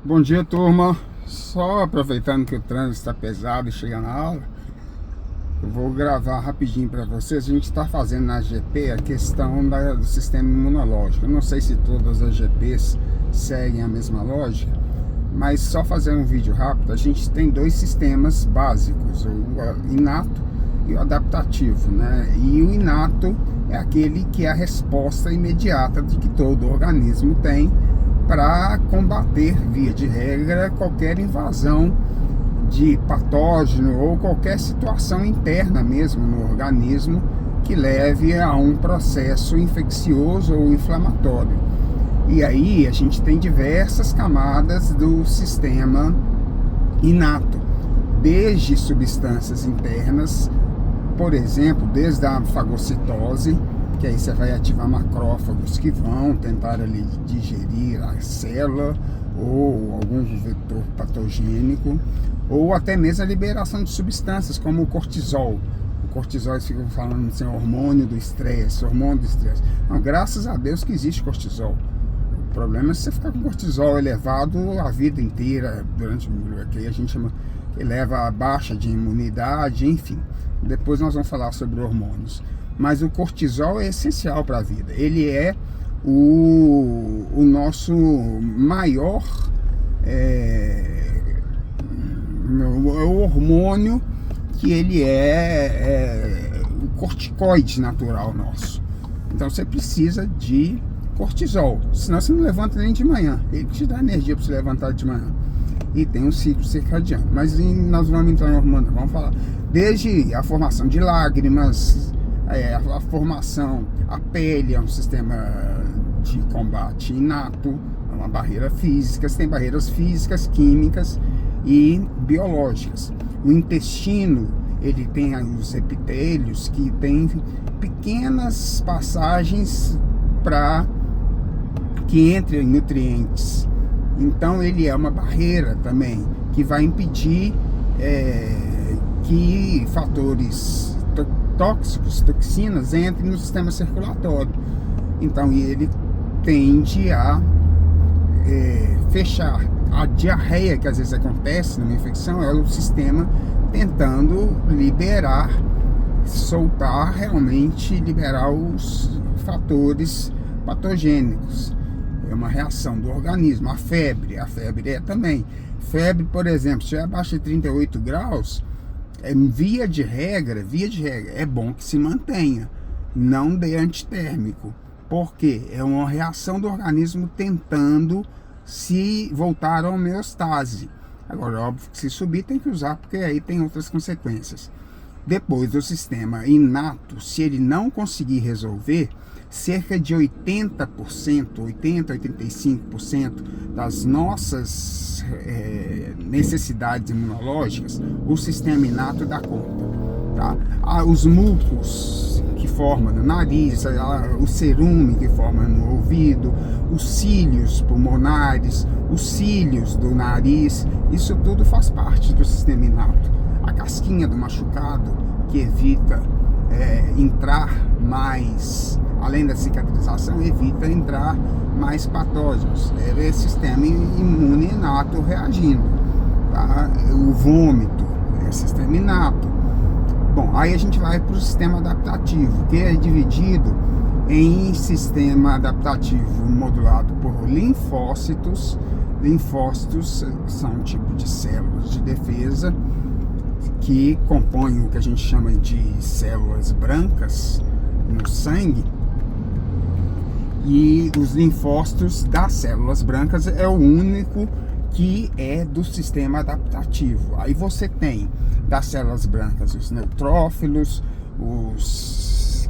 Bom dia, turma. Só aproveitando que o trânsito está pesado e chega na aula, eu vou gravar rapidinho para vocês. A gente está fazendo na GP a questão do sistema imunológico. Eu não sei se todas as GPs seguem a mesma lógica, mas só fazer um vídeo rápido. A gente tem dois sistemas básicos, o inato e o adaptativo, né? E o inato é aquele que é a resposta imediata de que todo organismo tem para combater, via de regra, qualquer invasão de patógeno ou qualquer situação interna mesmo no organismo que leve a um processo infeccioso ou inflamatório. E aí a gente tem diversas camadas do sistema inato, desde substâncias internas, por exemplo, desde a fagocitose, que aí você vai ativar macrófagos que vão tentar ali digerir a célula ou algum vetor patogênico, ou até mesmo a liberação de substâncias como o cortisol. O cortisol, eles ficam falando assim, hormônio do estresse, hormônio do estresse. Não, graças a Deus que existe cortisol. O problema é se você ficar com cortisol elevado a vida inteira, durante o que a gente chama, que leva a baixa de imunidade, enfim. Depois nós vamos falar sobre hormônios. Mas o cortisol é essencial para a vida. Ele é o nosso maior o hormônio, que ele é o corticoide natural nosso. Então você precisa de cortisol, senão você não levanta nem de manhã. Ele te dá energia para você levantar de manhã. E tem um ciclo circadiano. Mas nós vamos entrar no hormônio, vamos falar desde a formação de lágrimas, a formação, a pele é um sistema de combate inato, é uma barreira física. Você tem barreiras físicas, químicas e biológicas. O intestino, ele tem os epitélios que tem pequenas passagens para que entrem nutrientes. Então ele é uma barreira também que vai impedir que fatores tóxicos, toxinas, entrem no sistema circulatório. Então ele tende a fechar. A diarreia que às vezes acontece numa infecção é o sistema tentando liberar, soltar realmente, liberar os fatores patogênicos. É uma reação do organismo. A febre é também. Febre, por exemplo, se é abaixo de 38 graus, via de regra, é bom que se mantenha. Não dê antitérmico. Porque é uma reação do organismo tentando se voltar à homeostase. Agora, óbvio que se subir tem que usar, porque aí tem outras consequências. Depois do sistema inato, se ele não conseguir resolver, cerca de 80%, 80, 85% das nossas necessidades imunológicas, o sistema inato dá conta. Tá? Os mucos que formam no nariz, o cerume que forma no ouvido, os cílios pulmonares, os cílios do nariz, isso tudo faz parte do sistema inato. A casquinha do machucado, que evita entrar mais, além da cicatrização, evita entrar mais patógenos. É o sistema imune inato reagindo. Tá? O vômito é o sistema inato. Bom, aí a gente vai para o sistema adaptativo, que é dividido em sistema adaptativo modulado por linfócitos. Linfócitos são um tipo de células de defesa que compõem o que a gente chama de células brancas no sangue. E os linfócitos das células brancas é o único que é do sistema adaptativo. Aí você tem das células brancas os neutrófilos, os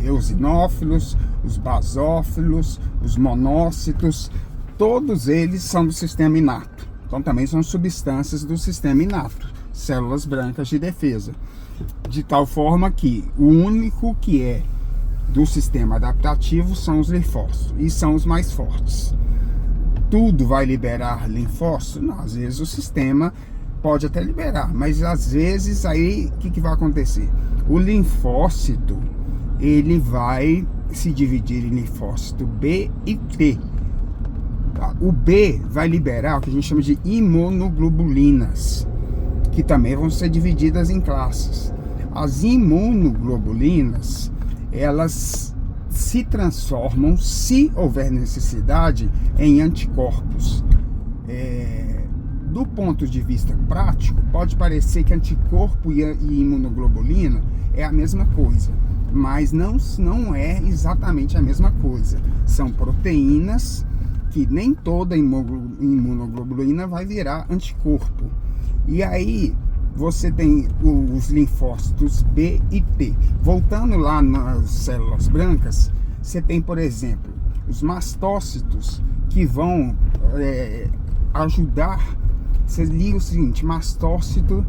eosinófilos, os basófilos, os monócitos, todos eles são do sistema inato. Então também são substâncias do sistema inato, células brancas de defesa. De tal forma que o único que é do sistema adaptativo são os linfócitos, e são os mais fortes. Tudo vai liberar linfócito? Não, às vezes o sistema pode até liberar, mas às vezes aí o que vai acontecer? O linfócito, ele vai se dividir em linfócito B e T. Tá? O B vai liberar o que a gente chama de imunoglobulinas, que também vão ser divididas em classes. As imunoglobulinas, elas se transformam, se houver necessidade, em anticorpos. Do ponto de vista prático, pode parecer que anticorpo e imunoglobulina é a mesma coisa, mas não é exatamente a mesma coisa. São proteínas que nem toda imunoglobulina vai virar anticorpo. E aí você tem os linfócitos B e T. Voltando lá nas células brancas, você tem, por exemplo, os mastócitos, que vão ajudar. Você liga o seguinte: mastócito,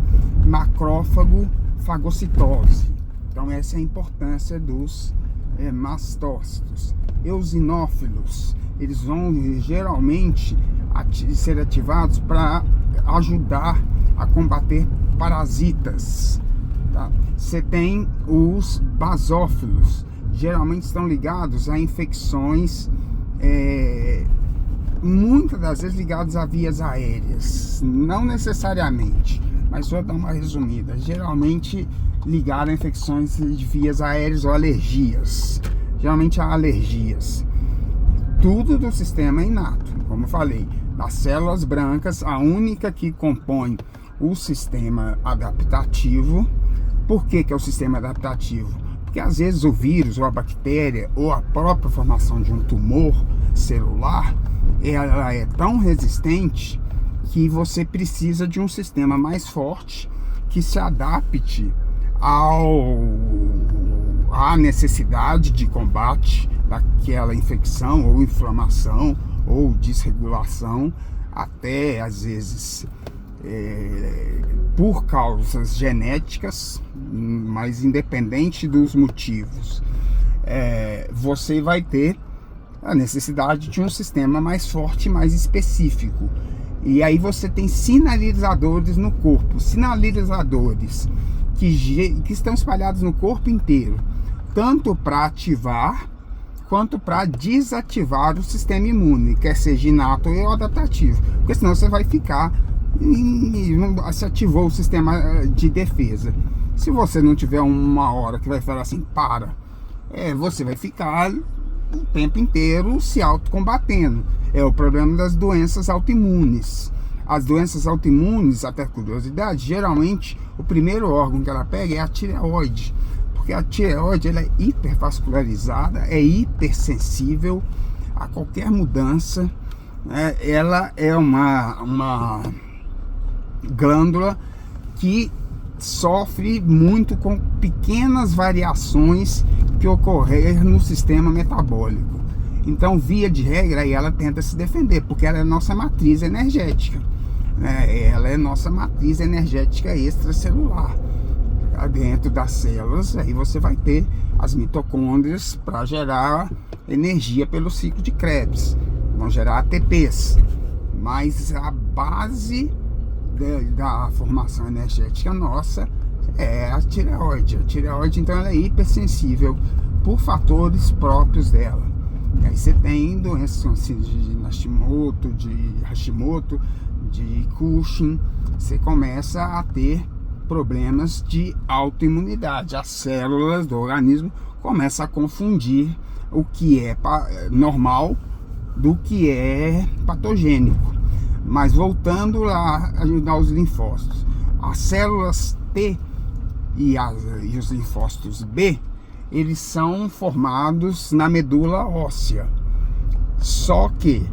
macrófago, fagocitose. Então essa é a importância dos mastócitos. Eosinófilos, eles vão geralmente ser ativados para ajudar a combater parasitas, tá? Você tem os basófilos, geralmente estão ligados a infecções, muitas das vezes ligados a vias aéreas, não necessariamente, mas vou dar uma resumida. Geralmente ligado a infecções de vias aéreas ou alergias, geralmente a alergias. Tudo do sistema inato, como eu falei, das células brancas, a única que compõe o sistema adaptativo. Por que é o sistema adaptativo? Porque às vezes o vírus ou a bactéria ou a própria formação de um tumor celular, ela é tão resistente que você precisa de um sistema mais forte que se adapte à necessidade de combate daquela infecção ou inflamação ou desregulação, até às vezes por causas genéticas, mas independente dos motivos, você vai ter a necessidade de um sistema mais forte, mais específico. E aí você tem sinalizadores no corpo, sinalizadores que estão espalhados no corpo inteiro, tanto para ativar quanto para desativar o sistema imune, quer seja inato ou adaptativo, porque senão você vai ficar, se ativou o sistema de defesa. Se você não tiver uma hora que vai falar assim, você vai ficar o tempo inteiro se autocombatendo. É o problema das doenças autoimunes. As doenças autoimunes, até curiosidade, geralmente o primeiro órgão que ela pega é a tireoide, porque a tireoide ela é hipervascularizada, é hipersensível a qualquer mudança, né? Ela é uma glândula que sofre muito com pequenas variações que ocorrer no sistema metabólico. Então, via de regra, aí ela tenta se defender, porque ela é nossa matriz energética, né? Ela é nossa matriz energética extracelular. Dentro das células, aí você vai ter as mitocôndrias para gerar energia pelo ciclo de Krebs, vão gerar ATPs, mas a base da formação energética nossa é a tireoide. A tireoide, então, ela é hipersensível por fatores próprios dela. E aí você tem doenças de Hashimoto, de Cushing, você começa a ter problemas de autoimunidade. As células do organismo começam a confundir o que é normal do que é patogênico. Mas voltando lá aos linfócitos, as células T e os linfócitos B, eles são formados na medula óssea. Só que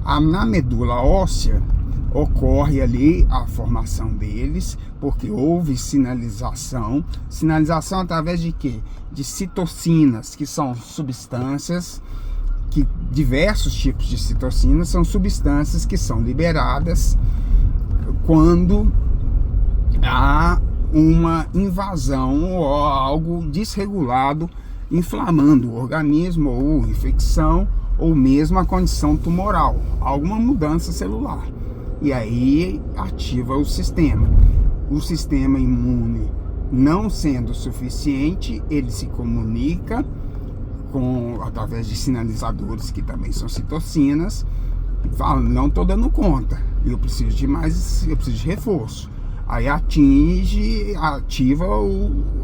na medula óssea ocorre ali a formação deles, porque houve sinalização através de quê? De citocinas, que são substâncias, que diversos tipos de citocinas são substâncias que são liberadas quando há uma invasão ou algo desregulado inflamando o organismo, ou infecção, ou mesmo a condição tumoral, alguma mudança celular. E aí ativa o sistema. O sistema imune, não sendo suficiente, ele se comunica através de sinalizadores que também são citocinas, Fala, não estou dando conta, eu preciso de mais, eu preciso de reforço. Aí ativa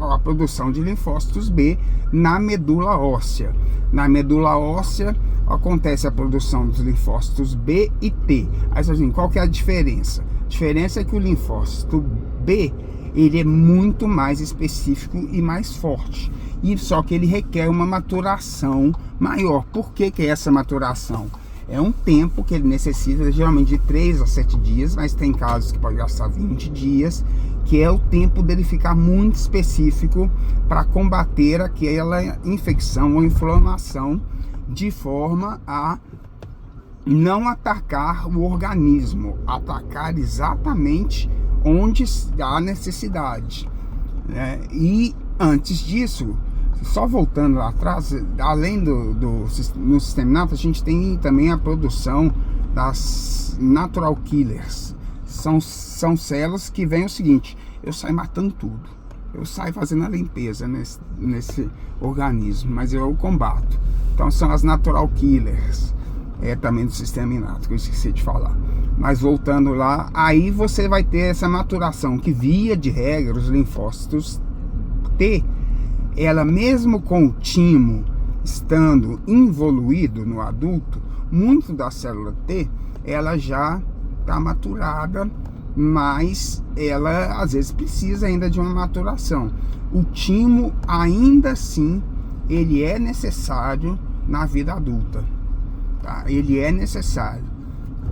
a produção de linfócitos B na medula óssea. Na medula óssea acontece a produção dos linfócitos B e T. Aí você assim, qual que é a diferença? A diferença é que o linfócito B, ele é muito mais específico e mais forte. E só que ele requer uma maturação maior. Por que é essa maturação? É um tempo que ele necessita, geralmente de 3 a 7 dias, mas tem casos que pode gastar 20 dias, que é o tempo dele ficar muito específico para combater aquela infecção ou inflamação, de forma a não atacar o organismo, atacar exatamente onde há necessidade, né? E antes disso, só voltando lá atrás, além no sistema inato, a gente tem também a produção das natural killers. São células que vêm o seguinte: eu saio matando tudo, eu saio fazendo a limpeza nesse organismo, mas eu combato. Então são as natural killers, também do sistema inato, que eu esqueci de falar. Mas voltando lá, aí você vai ter essa maturação, que via de regra os linfócitos T, ela mesmo com o timo estando involuído no adulto, muito da célula T, ela já está maturada, mas ela às vezes precisa ainda de uma maturação. O timo ainda assim, ele é necessário na vida adulta, tá? Ele é necessário,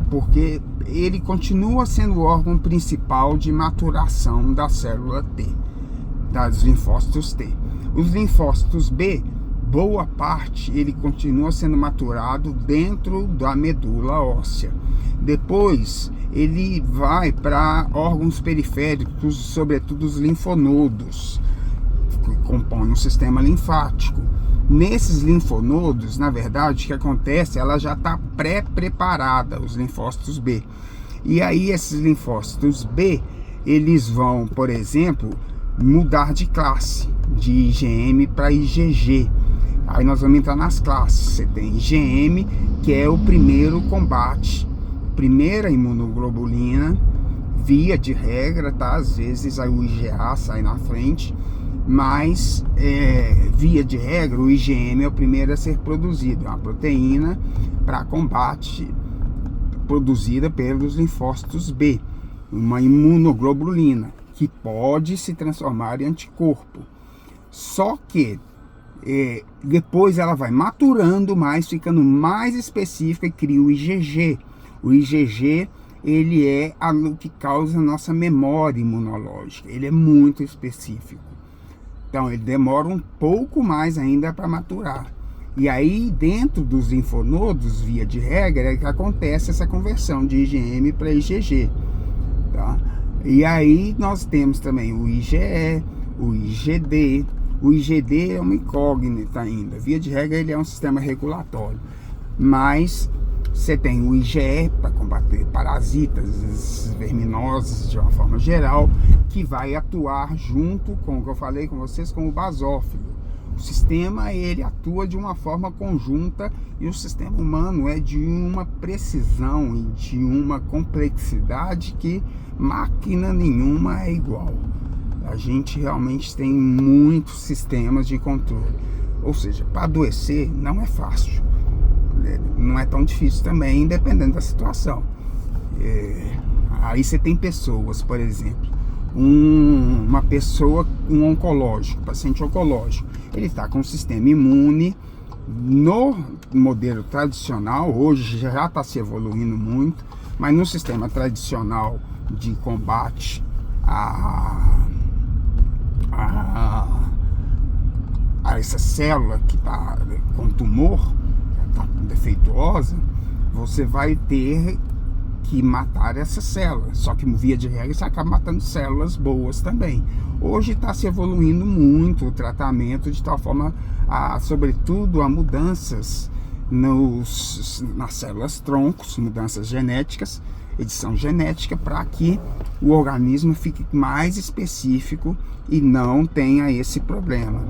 porque ele continua sendo o órgão principal de maturação da célula T, dos linfócitos T. Os linfócitos B, boa parte, ele continua sendo maturado dentro da medula óssea. Depois, ele vai para órgãos periféricos, sobretudo os linfonodos, que compõem o sistema linfático. Nesses linfonodos, na verdade, o que acontece? Ela já está pré-preparada, os linfócitos B. E aí, esses linfócitos B, eles vão, por exemplo, mudar de classe, de IgM para IgG. Aí nós vamos entrar nas classes. Você tem IgM, que é o primeiro combate, primeira imunoglobulina, via de regra, tá? Às vezes aí o IgA sai na frente, mas via de regra o IgM é o primeiro a ser produzido. É uma proteína para combate produzida pelos linfócitos B, uma imunoglobulina que pode se transformar em anticorpo. Só que depois ela vai maturando mais, ficando mais específica e cria o IgG. O IgG, ele é o que causa a nossa memória imunológica. Ele é muito específico. Então ele demora um pouco mais ainda para maturar. E aí dentro dos linfonodos, via de regra, é que acontece essa conversão de IgM para IgG, tá? E aí nós temos também o IgE, o IgD. O IgD é uma incógnita ainda. Via de regra ele é um sistema regulatório. Mas você tem o IgE para combater parasitas, verminoses de uma forma geral, que vai atuar junto com o que eu falei com vocês, com o basófilo. O sistema, ele atua de uma forma conjunta, e o sistema humano é de uma precisão e de uma complexidade que máquina nenhuma é igual. A gente realmente tem muitos sistemas de controle. Ou seja, para adoecer não é fácil. Não é tão difícil também, dependendo da situação. Aí você tem pessoas, por exemplo, uma pessoa, um oncológico, paciente oncológico, ele está com o sistema imune. No modelo tradicional, hoje já está se evoluindo muito, mas no sistema tradicional de combate a essa célula que está com tumor, que está defeituosa, você vai ter que matar essa célula. Só que via de regra você acaba matando células boas também. Hoje está se evoluindo muito o tratamento, de tal forma, sobretudo, a mudanças nas células troncos, mudanças genéticas, edição genética, para que o organismo fique mais específico e não tenha esse problema.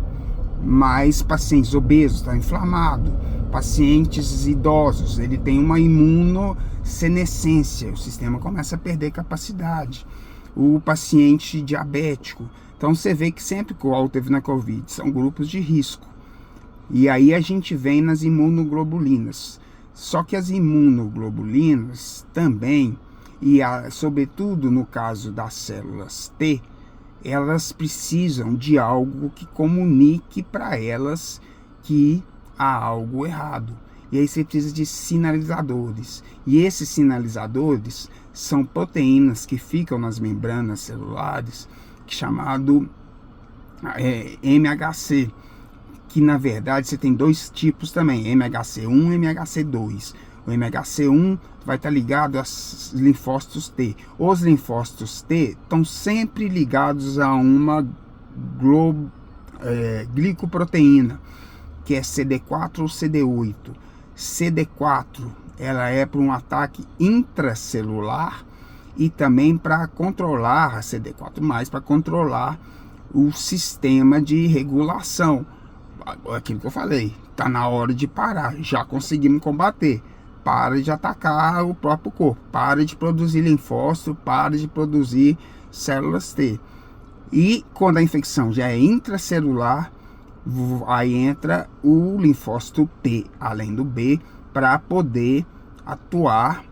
Mas pacientes obesos, está inflamado, Pacientes idosos, ele tem uma imunossenescência, o sistema começa a perder capacidade. O paciente diabético, então você vê que sempre que o igual teve na Covid, são grupos de risco. E aí a gente vem nas imunoglobulinas. Só que as imunoglobulinas também, sobretudo no caso das células T, elas precisam de algo que comunique para elas que há algo errado. E aí você precisa de sinalizadores. E esses sinalizadores são proteínas que ficam nas membranas celulares, chamado MHC, que na verdade você tem dois tipos também, MHC1 e MHC2. O MHC1 vai estar ligado aos linfócitos T. Os linfócitos T estão sempre ligados a uma glicoproteína, que é CD4 ou CD8. CD4, ela é para um ataque intracelular e também para controlar a CD4+, para controlar o sistema de regulação. Aquilo que eu falei, está na hora de parar, já conseguimos combater. Para de atacar o próprio corpo, para de produzir linfócito, para de produzir células T. E quando a infecção já é intracelular, aí entra o linfócito T, além do B, para poder atuar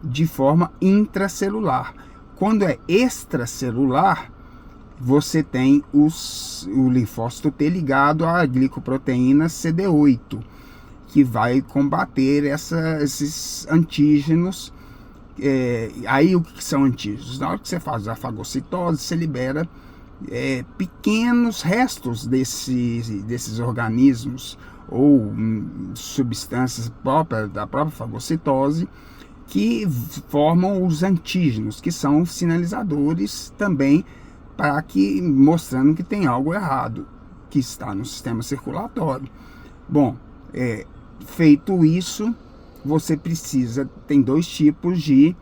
de forma intracelular. Quando é extracelular, você tem o linfócito T ligado à glicoproteína CD8, que vai combater esses antígenos. Aí o que são antígenos? Na hora que você faz a fagocitose, você libera pequenos restos desses organismos ou substâncias da própria fagocitose, que formam os antígenos, que são sinalizadores também mostrando que tem algo errado, que está no sistema circulatório. Bom, feito isso, você tem dois tipos de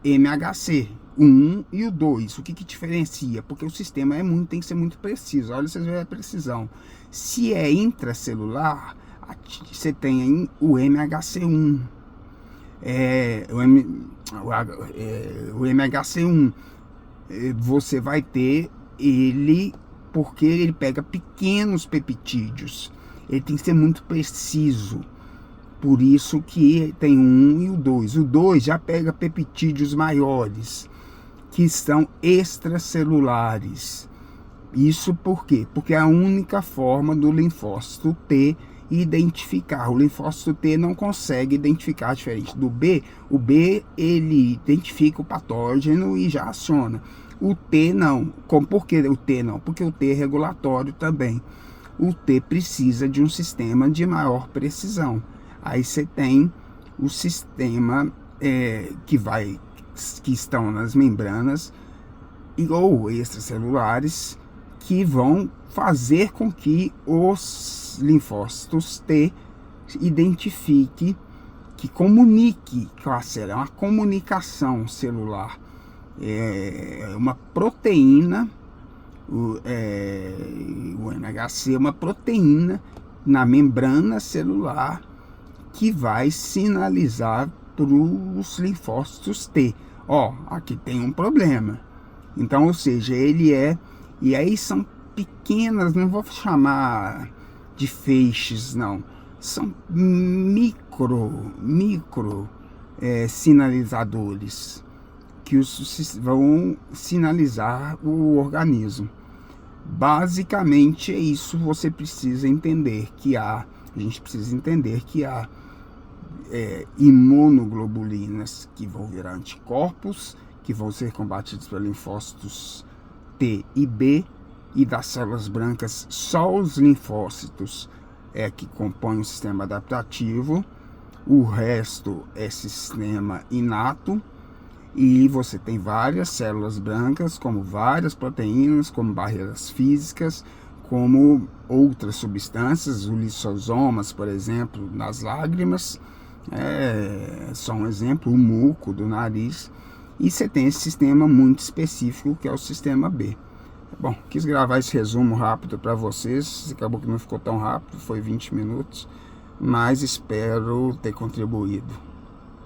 MHC, o 1 e o 2. O que diferencia? Porque o sistema tem que ser muito preciso. Olha, vocês veem a precisão. Se é intracelular, você tem o MHC1. O MHC1, você vai ter ele porque ele pega pequenos peptídeos. Ele tem que ser muito preciso. Por isso que tem o 1 e o 2. O 2 já pega peptídeos maiores, que são extracelulares. Isso por quê? Porque é a única forma do linfócito T identificar. O linfócito T não consegue identificar, diferente do B. O B, ele identifica o patógeno e já aciona. O T não. Por que o T não? Porque o T é regulatório também. O T precisa de um sistema de maior precisão. Aí você tem o sistema que estão nas membranas ou extracelulares, que vão fazer com que os linfócitos T identifique, que comunique com a célula. É uma comunicação celular. É uma proteína, o MHC é uma proteína na membrana celular que vai sinalizar para os linfócitos T. Aqui tem um problema. Então, ou seja, e aí são pequenas, não vou chamar de feixes, não. São micro sinalizadores que vão sinalizar o organismo. Basicamente é isso. Você precisa entender que a gente precisa entender que há imunoglobulinas que vão virar anticorpos, que vão ser combatidos pelos linfócitos T e B, e das células brancas só os linfócitos que compõem o sistema adaptativo. O resto é sistema inato. E você tem várias células brancas, como várias proteínas, como barreiras físicas, como outras substâncias, os lisosomas, por exemplo, nas lágrimas, só um exemplo, o muco do nariz. E você tem esse sistema muito específico, que é o sistema B. Bom, quis gravar esse resumo rápido para vocês, acabou que não ficou tão rápido, foi 20 minutos. mas espero ter contribuído.